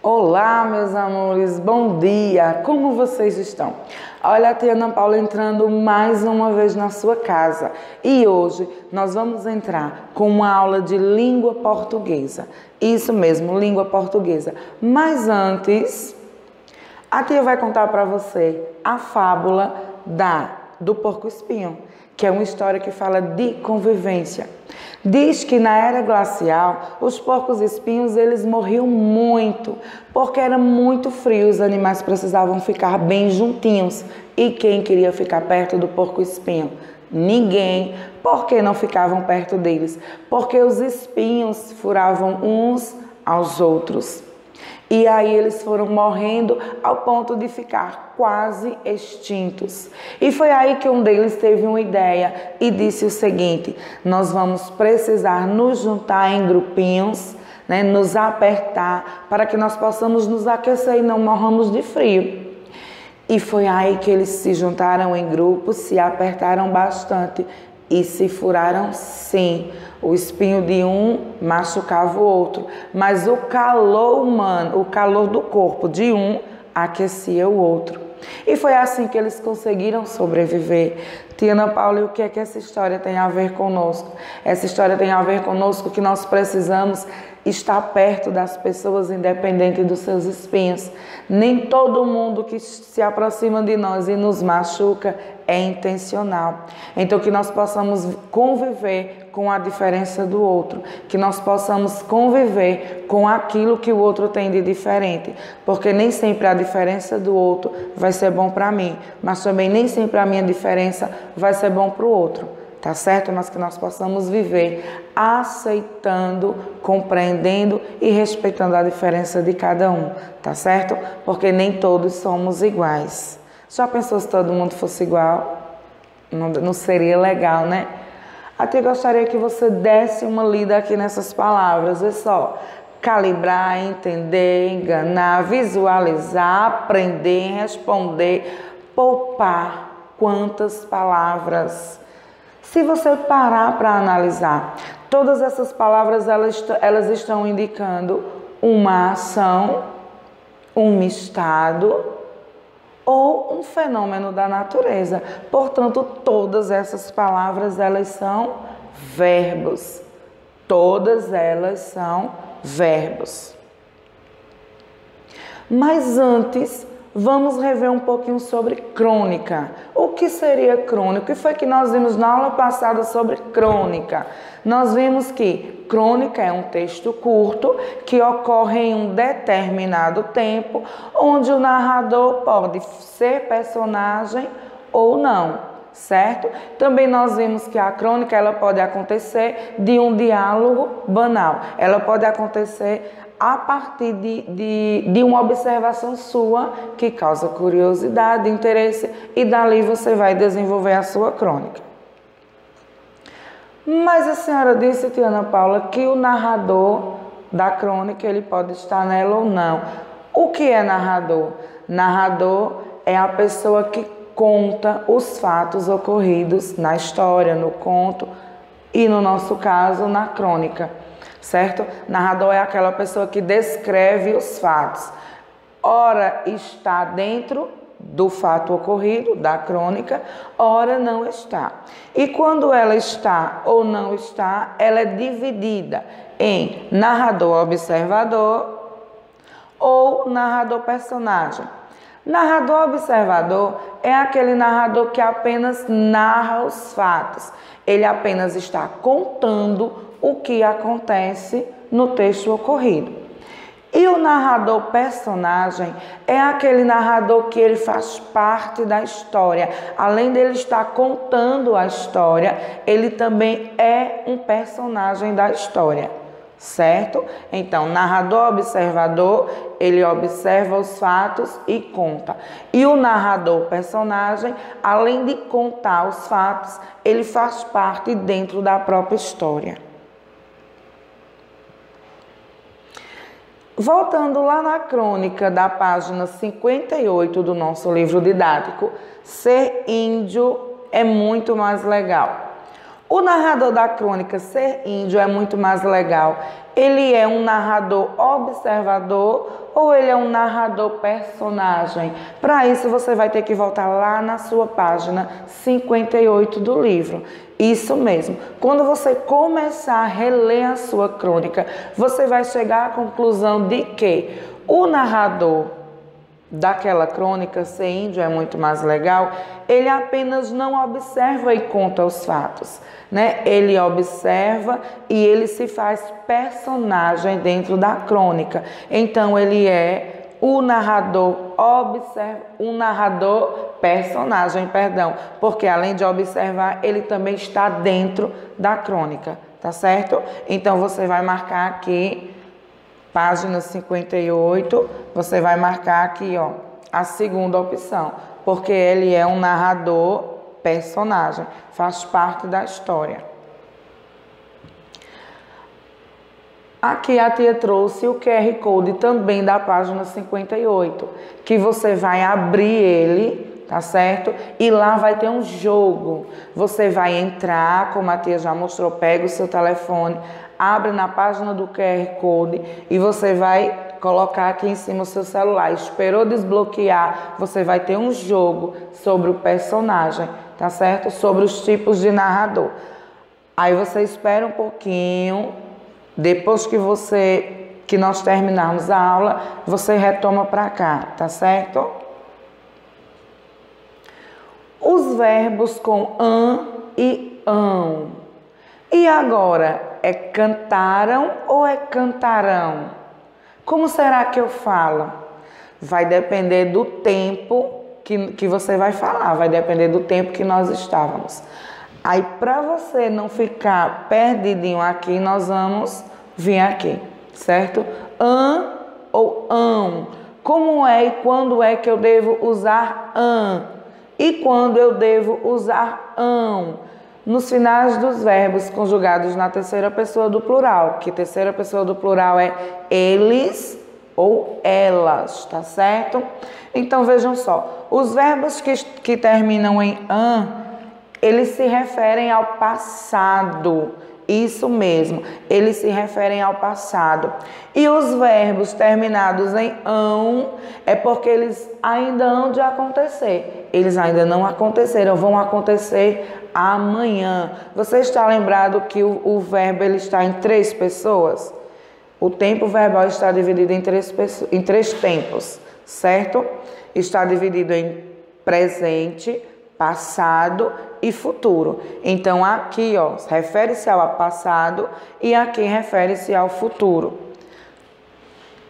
Olá, meus amores, bom dia! Como vocês estão? Olha a tia Ana Paula entrando mais uma vez na sua casa e hoje nós vamos entrar com uma aula de língua portuguesa. Isso mesmo, língua portuguesa. Mas antes, a tia vai contar para você a fábula do porco-espinho, que é uma história que fala de convivência. Diz que na era glacial, os porcos-espinhos eles morriam muito, porque era muito frio, os animais precisavam ficar bem juntinhos. E quem queria ficar perto do porco-espinho? Ninguém. Por que não ficavam perto deles? Porque os espinhos furavam uns aos outros. E aí eles foram morrendo ao ponto de ficar quase extintos. E foi aí que um deles teve uma ideia e disse o seguinte: nós vamos precisar nos juntar em grupinhos, nos apertar para que nós possamos nos aquecer e não morramos de frio. E foi aí que eles se juntaram em grupos, se apertaram bastante e se furaram sim. O espinho de um machucava o outro, mas o calor humano, o calor do corpo de um aquecia o outro. E foi assim que eles conseguiram sobreviver. Tia Ana Paula, e o que é que essa história tem a ver conosco? Essa história tem a ver conosco que nós precisamos estar perto das pessoas independente dos seus espinhos. Nem todo mundo que se aproxima de nós e nos machuca é intencional. Então que nós possamos conviver com a diferença do outro, que nós possamos conviver com aquilo que o outro tem de diferente, porque nem sempre a diferença do outro vai ser bom para mim, mas também nem sempre a minha diferença vai ser bom para o outro. Tá certo? Mas que nós possamos viver aceitando, compreendendo e respeitando a diferença de cada um, tá certo? Porque nem todos somos iguais. Já pensou se todo mundo fosse igual? Não seria legal, né? Até gostaria que você desse uma lida aqui nessas palavras. É só calibrar, entender, enganar, visualizar, aprender, responder, poupar. Quantas palavras! Se você parar para analisar, todas essas palavras elas estão indicando uma ação, um estado ou um fenômeno da natureza. Portanto, todas essas palavras elas são verbos. Todas elas são verbos. Mas antes, vamos rever um pouquinho sobre crônica. O que seria crônica? O que foi que nós vimos na aula passada sobre crônica? Nós vimos que crônica é um texto curto que ocorre em um determinado tempo, onde o narrador pode ser personagem ou não, certo? Também nós vimos que a crônica ela pode acontecer de um diálogo banal. Ela pode acontecer a partir de uma observação sua que causa curiosidade, interesse e dali você vai desenvolver a sua crônica. Mas a senhora disse, tia Ana Paula, que o narrador da crônica ele pode estar nela ou não. O que é narrador? Narrador é a pessoa que conta os fatos ocorridos na história, no conto e, no nosso caso, na crônica. Certo? Narrador é aquela pessoa que descreve os fatos. Ora está dentro do fato ocorrido, da crônica, ora não está. E quando ela está ou não está, ela é dividida em narrador-observador ou narrador-personagem. Narrador-observador é aquele narrador que apenas narra os fatos. Ele apenas está contando o que acontece no texto ocorrido. E o narrador personagem é aquele narrador que ele faz parte da história. Além dele estar contando a história, ele também é um personagem da história, certo? Então, narrador-observador, ele observa os fatos e conta. E o narrador-personagem, além de contar os fatos, ele faz parte dentro da própria história. Voltando lá na crônica da página 58 do nosso livro didático, ser índio é muito mais legal. O narrador da crônica Ser Índio é muito mais legal. Ele é um narrador observador ou ele é um narrador personagem? Para isso, você vai ter que voltar lá na sua página 58 do livro. Isso mesmo. Quando você começar a reler a sua crônica, você vai chegar à conclusão de que o narrador daquela crônica, ser índio é muito mais legal, ele apenas não observa e conta os fatos, né? Ele observa e ele se faz personagem dentro da crônica. Então ele é o narrador personagem, porque além de observar, ele também está dentro da crônica, tá certo? Então você vai marcar aqui página 58, você vai marcar aqui, ó, a segunda opção, porque ele é um narrador personagem, faz parte da história. Aqui a tia trouxe o QR Code também da página 58, que você vai abrir ele, tá certo? E lá vai ter um jogo. Você vai entrar, como a tia já mostrou, pega o seu telefone, abre na página do QR Code e você vai colocar aqui em cima o seu celular. Esperou desbloquear, você vai ter um jogo sobre o personagem, tá certo? Sobre os tipos de narrador. Aí você espera um pouquinho, depois que nós terminarmos a aula, você retoma para cá, tá certo? Os verbos com an e ão. E agora, é cantaram ou é cantarão? Como será que eu falo? Vai depender do tempo que você vai falar, vai depender do tempo que nós estávamos. Aí, para você não ficar perdidinho aqui, nós vamos vir aqui, certo? An ou ão. Como é e quando é que eu devo usar an? E quando eu devo usar ão? Nos finais dos verbos conjugados na terceira pessoa do plural, que terceira pessoa do plural é eles ou elas, tá certo? Então vejam só, os verbos que terminam em an, eles se referem ao passado. Isso mesmo, eles se referem ao passado. E os verbos terminados em ão é porque eles ainda hão de acontecer. Eles ainda não aconteceram, vão acontecer amanhã. Você está lembrado que o verbo ele está em 3 pessoas? O tempo verbal está dividido em 3 tempos, certo? Está dividido em presente, passado e futuro. Então aqui, ó, refere-se ao passado e aqui refere-se ao futuro.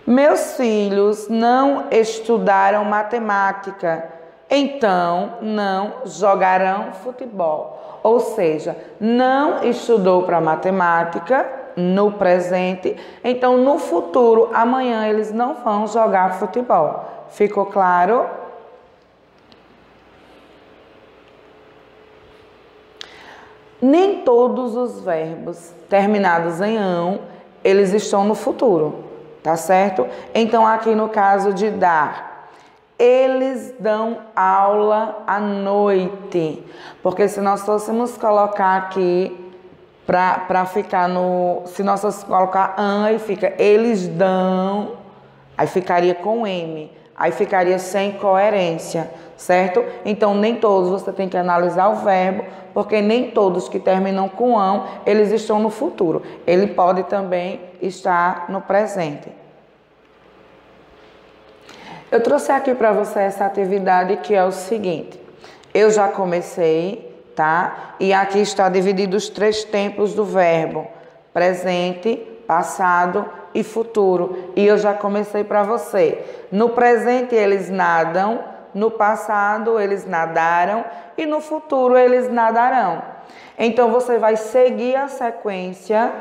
Meus filhos não estudaram matemática, então não jogarão futebol. Ou seja, não estudou para matemática no presente, então no futuro, amanhã eles não vão jogar futebol. Ficou claro? Nem todos os verbos terminados em ão, eles estão no futuro, tá certo? Então, aqui no caso de dar, eles dão aula à noite. Porque se nós fôssemos colocar aqui, para ficar no... Se nós fôssemos colocar an, aí fica eles dão, aí ficaria com M. Aí ficaria sem coerência, certo? Então, nem todos você tem que analisar o verbo, porque nem todos que terminam com ão, eles estão no futuro. Ele pode também estar no presente. Eu trouxe aqui para você essa atividade que é o seguinte. Eu já comecei, tá? E aqui está dividido os 3 tempos do verbo. Presente, passado e futuro. E eu já comecei para você. No presente eles nadam, no passado eles nadaram e no futuro eles nadarão. Então você vai seguir a sequência.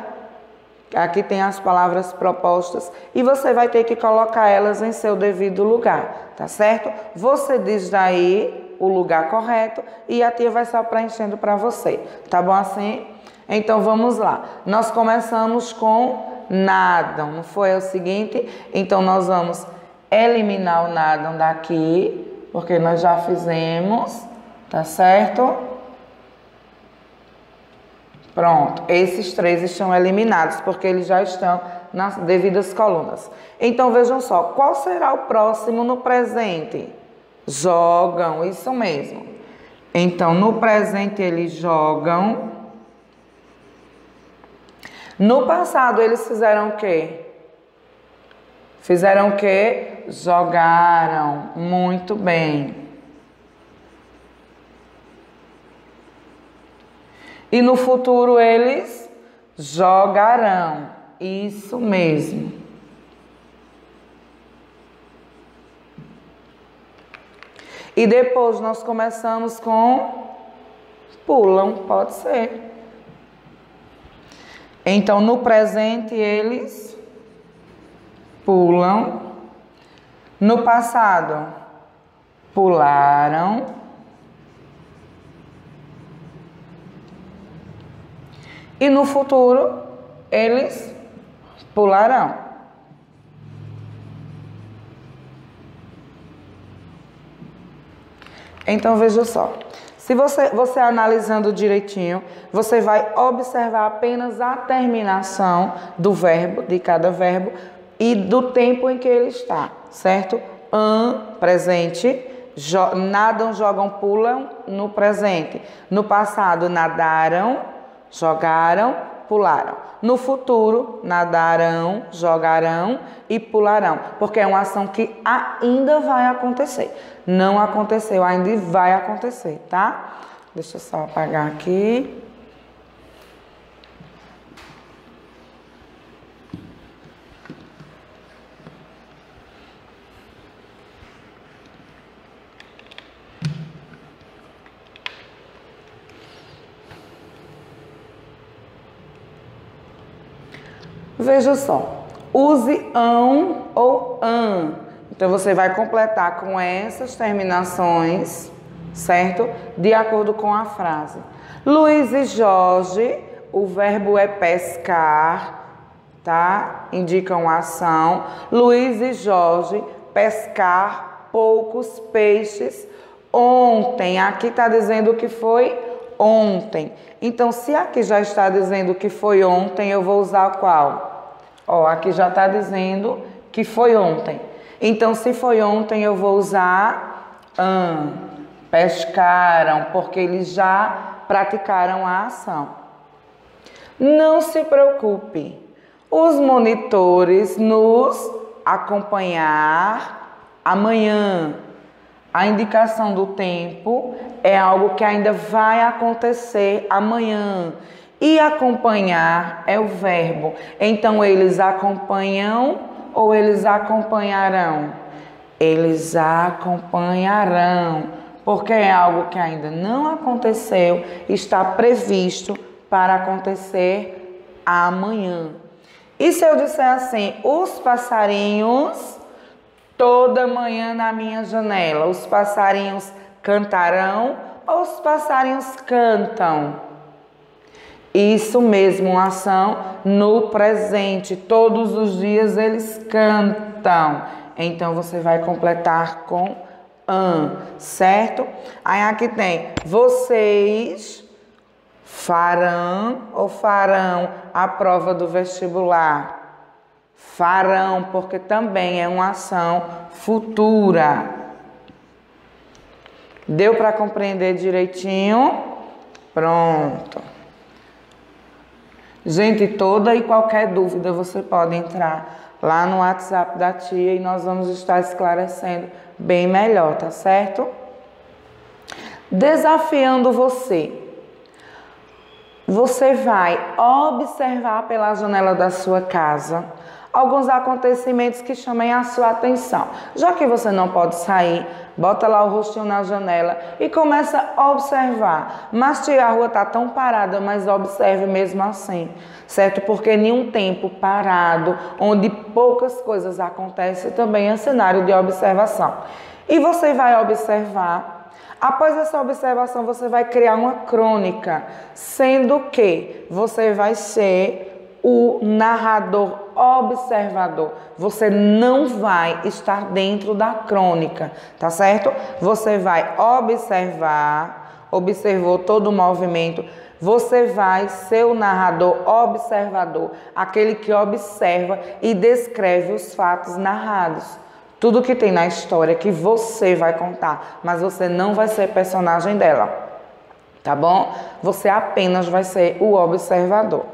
Aqui tem as palavras propostas e você vai ter que colocar elas em seu devido lugar, tá certo? Você diz daí o lugar correto e a tia vai só preenchendo para você, tá bom assim? Então vamos lá. Nós começamos com nadam, não foi? É o seguinte, então nós vamos eliminar o nadam daqui, porque nós já fizemos, tá certo? Pronto, esses 3 estão eliminados, porque eles já estão nas devidas colunas. Então, vejam só, qual será o próximo no presente? Jogam, isso mesmo. Então, no presente eles jogam. No passado eles fizeram o quê? Fizeram o quê? Jogaram. Muito bem. E no futuro eles jogarão. Isso mesmo. E depois nós começamos com pulam, pode ser. Então, no presente eles pulam. No passado, pularam. E no futuro, eles pularão. Então, veja só. Se você analisando direitinho, você vai observar apenas a terminação do verbo, de cada verbo, e do tempo em que ele está, certo? Presente. Nadam, jogam, pulam no presente. No passado, nadaram, jogaram, pularam. No futuro, nadarão, jogarão e pularão, porque é uma ação que ainda vai acontecer. Não aconteceu, ainda vai acontecer, tá? Deixa eu só apagar aqui. Veja só, use ão ou an. Então, você vai completar com essas terminações, certo? De acordo com a frase. Luiz e Jorge, o verbo é pescar, tá? Indicam a ação. Luiz e Jorge, pescar poucos peixes ontem. Aqui está dizendo que foi ontem. Então, se aqui já está dizendo que foi ontem, eu vou usar qual? Ó, aqui já está dizendo que foi ontem. Então, se foi ontem, eu vou usar pescaram, porque eles já praticaram a ação. Não se preocupe. Os monitores nos acompanhar amanhã. A indicação do tempo é algo que ainda vai acontecer amanhã. E acompanhar é o verbo. Então, eles acompanham ou eles acompanharão? Eles acompanharão. Porque é algo que ainda não aconteceu, está previsto para acontecer amanhã. E se eu disser assim, os passarinhos toda manhã na minha janela, os passarinhos cantarão ou os passarinhos cantam? Isso mesmo, ação no presente. Todos os dias eles cantam. Então, você vai completar com certo? Aí aqui tem, vocês farão ou farão a prova do vestibular? Farão, porque também é uma ação futura. Deu para compreender direitinho? Pronto. Gente, toda e qualquer dúvida você pode entrar lá no WhatsApp da tia e nós vamos estar esclarecendo bem melhor, tá certo? Desafiando você. Você vai observar pela janela da sua casa alguns acontecimentos que chamem a sua atenção. Já que você não pode sair, bota lá o rostinho na janela e começa a observar. Mas tia, a rua está tão parada, mas observe mesmo assim, certo? Porque nenhum tempo parado, onde poucas coisas acontecem, também é cenário de observação. E você vai observar. Após essa observação, você vai criar uma crônica, sendo que você vai ser o narrador observador. Você não vai estar dentro da crônica, tá certo? Você vai observar observou todo o movimento. Você vai ser o narrador observador, aquele que observa e descreve os fatos narrados. Tudo que tem na história que você vai contar, mas você não vai ser personagem dela, tá bom? Você apenas vai ser o observador.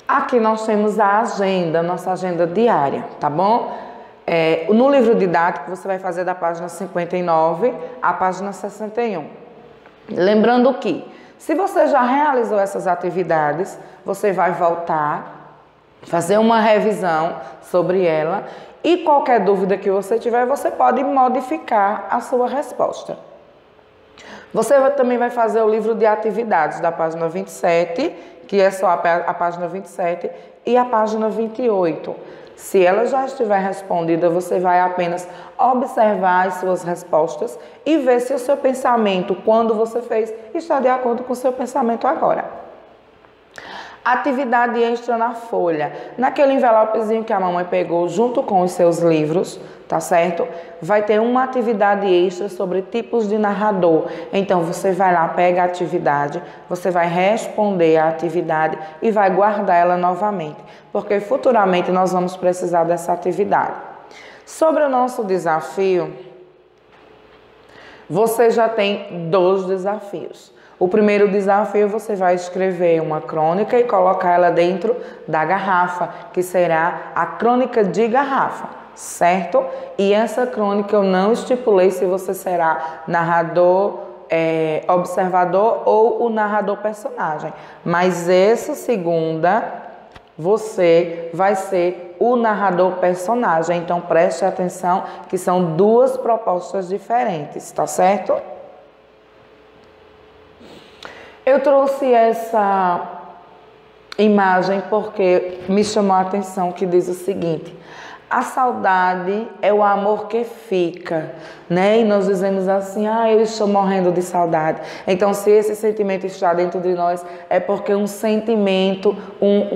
Aqui nós temos a agenda, nossa agenda diária, tá bom? No livro didático você vai fazer da página 59 à página 61. Lembrando que, se você já realizou essas atividades, você vai voltar, fazer uma revisão sobre ela e qualquer dúvida que você tiver, você pode modificar a sua resposta. Você também vai fazer o livro de atividades da página 27, que é só a página 27, e a página 28. Se ela já estiver respondida, você vai apenas observar as suas respostas e ver se o seu pensamento, quando você fez, está de acordo com o seu pensamento agora. Atividade extra na folha. Naquele envelopezinho que a mamãe pegou junto com os seus livros, tá certo? Vai ter uma atividade extra sobre tipos de narrador. Então, você vai lá, pega a atividade, você vai responder a atividade e vai guardar ela novamente, porque futuramente nós vamos precisar dessa atividade. Sobre o nosso desafio, você já tem 2 desafios. O primeiro desafio, você vai escrever uma crônica e colocar ela dentro da garrafa, que será a crônica de garrafa, certo? E essa crônica eu não estipulei se você será narrador, observador ou o narrador personagem. Mas essa segunda, você vai ser o narrador personagem. Então preste atenção que são 2 propostas diferentes, tá certo? Eu trouxe essa imagem porque me chamou a atenção, que diz o seguinte: a saudade é o amor que fica, né? E nós dizemos assim, eu estou morrendo de saudade. Então, se esse sentimento está dentro de nós, é porque um sentimento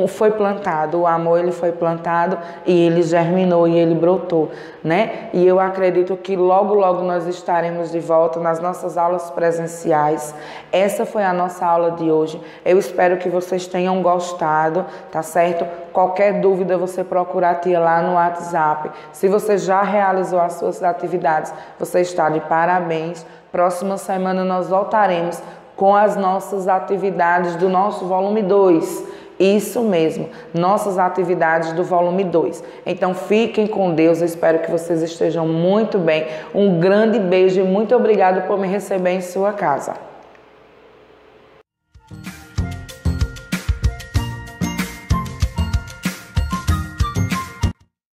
foi plantado, o amor ele foi plantado e ele germinou e ele brotou, né? E eu acredito que logo, logo nós estaremos de volta nas nossas aulas presenciais. Essa foi a nossa aula de hoje. Eu espero que vocês tenham gostado, tá certo? Qualquer dúvida, você procura a tia lá no WhatsApp. Se você já realizou as suas atividades, você está de parabéns. Próxima semana nós voltaremos com as nossas atividades do nosso volume 2. Isso mesmo, nossas atividades do volume 2. Então fiquem com Deus, eu espero que vocês estejam muito bem. Um grande beijo e muito obrigado por me receber em sua casa.